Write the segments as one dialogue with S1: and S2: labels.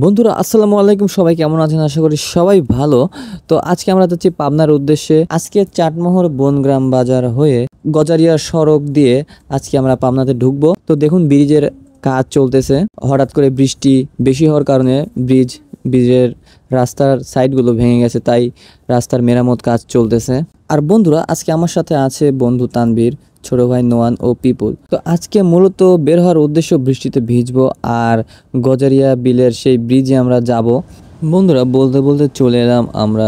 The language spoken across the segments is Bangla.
S1: বন্ধুরা আসসালামু আলাইকুম, সবাই কেমন আছেন? আশা করি সবাই ভালো। তো আজকে আমরা যাচ্ছি পাবনার উদ্দেশ্যে। আজকে চাটমোহর বনগ্রাম বাজার হয়ে গজারিয়া সড়ক দিয়ে আজকে আমরা পাবনাতে ঢুকবো। তো দেখুন ব্রিজের কাজ চলতেছে। হঠাৎ করে বৃষ্টি বেশি হওয়ার কারণে ব্রিজের রাস্তার সাইডগুলো ভেঙে গেছে, তাই রাস্তার মেরামত কাজ চলতেছে। আর বন্ধুরা আজকে আমার সাথে আছে বন্ধু তানভীর, ছোট ভাই নোয়ান ও পিপুল। তো আজকে মূলত বের হওয়ার উদ্দেশ্য বৃষ্টিতে ভিজবো আর গজারিয়া বিলের সেই ব্রিজে আমরা যাব। বন্ধুরা বলতে বলতে চলে এলাম আমরা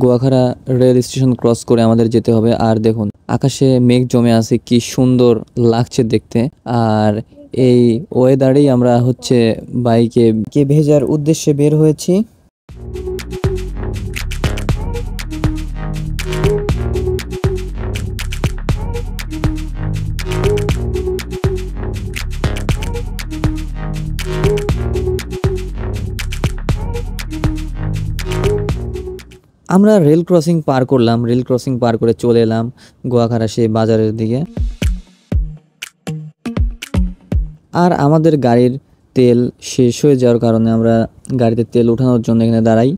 S1: গোয়াখাড়া রেল স্টেশন ক্রস করে আমাদের যেতে হবে। আর দেখুন আকাশে মেঘ জমে আছে, কি সুন্দর লাগছে দেখতে। আর এই ওয়েদারেই আমরা বাইকে ভেজার উদ্দেশ্যে বের হয়েছি। আমরা রেল ক্রসিং পার করলাম, রেল ক্রসিং পার করে চলে এলাম গোয়াখাড়া সেই বাজারের দিকে। আর আমাদের গাড়ির তেল শেষ হয়ে যাওয়ার কারণে আমরা গাড়িতে তেল ওঠানোর জন্য এখানে দাঁড়াই।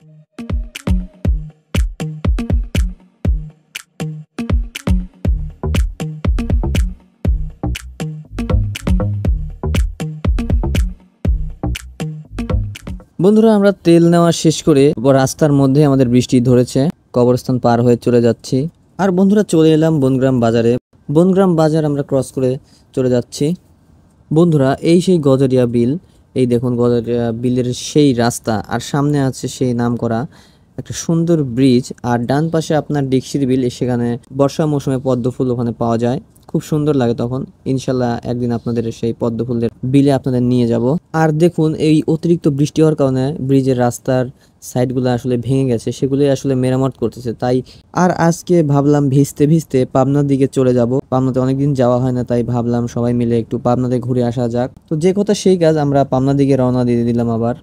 S1: বন্ধুরা আমরা তেল নেওয়া শেষ করে রাস্তার মধ্যে আমাদের বৃষ্টি ধরেছে, কবরস্থান পার হয়ে চলে যাচ্ছি। আর বন্ধুরা চলে এলাম বনগ্রাম বাজারে। বনগ্রাম বাজার আমরা ক্রস করে চলে যাচ্ছি। বন্ধুরা এই সেই গজারিয়া বিল, এই দেখুন গজারিয়া বিলের সেই রাস্তা, আর সামনে আছে সেই নামকরা একটা সুন্দর ব্রিজ। আর ডান পাশে আপনার ডিকশির বিল, সেখানে বর্ষা মৌসুমে পদ্ম ফুল ওখানে পাওয়া যায়, খুব সুন্দর লাগে তখন। ইনশাল্লাহ একদিন আপনাদের সেই পদ্ম ফুলের বিলে আপনাদের নিয়ে যাব। আর দেখুন এই অতিরিক্ত বৃষ্টি হওয়ার কারণে ব্রিজের রাস্তার সাইডগুলো আসলে ভেঙে গেছে, সেগুলোই আসলে মেরামত করতেছে। তাই আর আজকে ভাবলাম ভিজতে ভিজতে পাবনার দিকে চলে যাব। পাবনাতে অনেকদিন যাওয়া হয় না, তাই ভাবলাম সবাই মিলে একটু পাবনাতে ঘুরে আসা যাক। তো যে কথা সেই কাজ, আমরা পাবনার দিকে রওনা দিয়ে দিলাম আবার।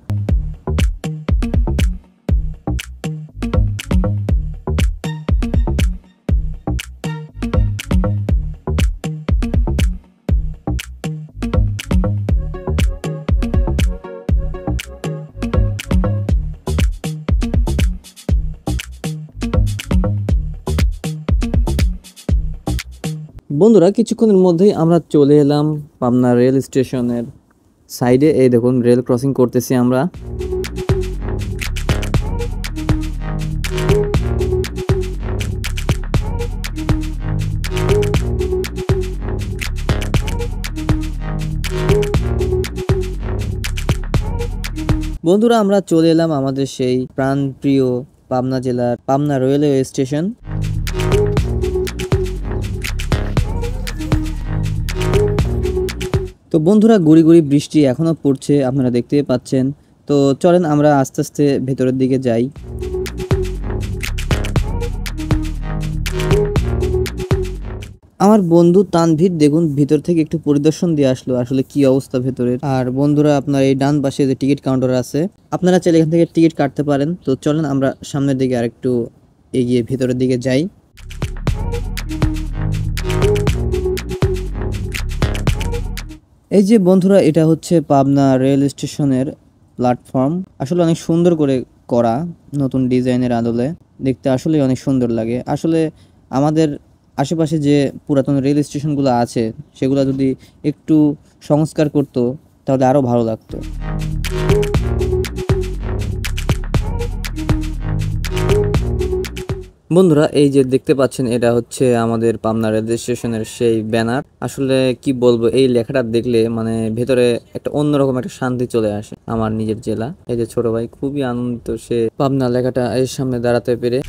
S1: বন্ধুরা কিছুক্ষণের মধ্যেই আমরা চলে এলাম পাবনা রেল স্টেশনের সাইডে। এই দেখুন রেল ক্রসিং করতেছি আমরা। বন্ধুরা আমরা চলে এলাম আমাদের সেই প্রাণপ্রিয় পাবনা জেলার পাবনা রেলওয়ে স্টেশন। তো বন্ধুরা গুড়ি গুড়ি বৃষ্টি এখনো পড়ছে, আপনারা দেখতেই পাচ্ছেন। তো চলেন আমরা আস্তে আস্তে ভেতরের দিকে যাই। আমার বন্ধু তানভীর দেখুন ভিতর থেকে একটু পরিদর্শন দিয়ে আসলো, আসলে কি অবস্থা ভেতরের। আর বন্ধুরা আপনার এই ডান পাশে যে টিকিট কাউন্টার আছে, আপনারা চাইলে এখান থেকে টিকিট কাটতে পারেন। তো চলেন আমরা সামনের দিকে আরেকটু এগিয়ে ভেতরের দিকে যাই। এই যে বন্ধুরা এটা হচ্ছে পাবনা রেল স্টেশনের প্ল্যাটফর্ম। আসলে অনেক সুন্দর করে করা, নতুন ডিজাইনের আদলে দেখতে আসলে অনেক সুন্দর লাগে। আসলে আমাদের আশেপাশে যে পুরাতন রেল স্টেশনগুলো আছে, সেগুলো যদি একটু সংস্কার করতো তাহলে আরো ভালো লাগতো। বন্ধুরা এই যে দেখতে পাচ্ছেন, এটা হচ্ছে আমাদের পাবনা রেল স্টেশনের সেই ব্যানার। আসলে কি বলবো, এই লেখাটা দেখলে মানে ভেতরে একটা অন্যরকম একটা শান্তি চলে আসে। আমার নিজের জেলা, এই যে ছোট ভাই খুবই আনন্দিত সে পাবনা লেখাটা এর সামনে দাঁড়াতে পেরে।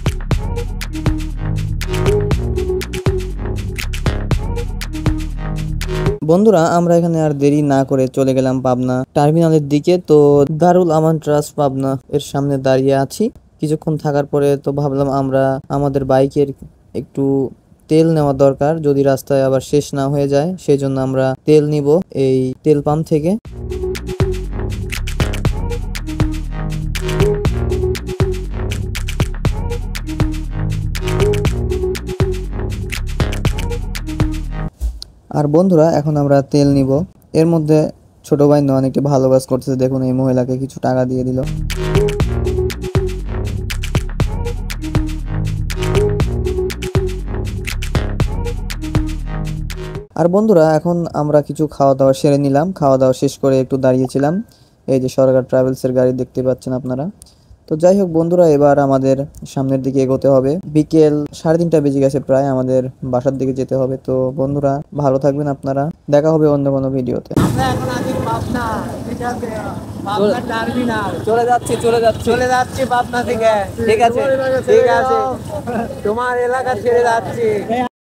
S1: বন্ধুরা আমরা এখানে আর দেরি না করে চলে গেলাম পাবনা টার্মিনালের দিকে। তো দারুল আমান ট্রাস্ট পাবনা এর সামনে দাঁড়িয়ে আছি। কিছুক্ষণ থাকার পরে তো ভাবলাম আমরা আমাদের বাইকের একটু তেল নেওয়া দরকার, যদি রাস্তায় আবার শেষ না হয়ে যায়, সেই জন্য আমরা তেল নিব এই তেল পাম্প থেকে। আর বন্ধুরা এখন আমরা তেল নিব। এর মধ্যে ছোট ভাই নন একটি ভালো কাজ করতেছে, দেখুন এই মহিলাকে কিছু টাকা দিয়ে দিল। আর বন্ধুরা এখন আমরা কিছু খাওয়া দাওয়া সেরে নিলাম, খাওয়া দাওয়া শেষ করে একটু দাঁড়িয়েছিলাম। এই যে সরকার ট্রাভেলসের গাড়ি দেখতে পাচ্ছেন আপনারা। তো যাই হোক বন্ধুরা, এবার আমাদের সামনের দিকে এগোতে হবে। বিকেল 3:30 বেজে গেছে প্রায়, আমাদের বাসার দিকে যেতে হবে। তো বন্ধুরা ভালো থাকবেন আপনারা, দেখা হবে অন্য কোনো ভিডিওতে।
S2: আমরা এখন আছি পাবনা, ঠিক আছে? পাবনা টার্মিনাল।
S1: চলে যাচ্ছি
S2: চলে যাচ্ছি পাবনা থেকে।
S1: ঠিক আছে
S2: ঠিক আছে, তোমার এলাকা ছেড়ে যাচ্ছি।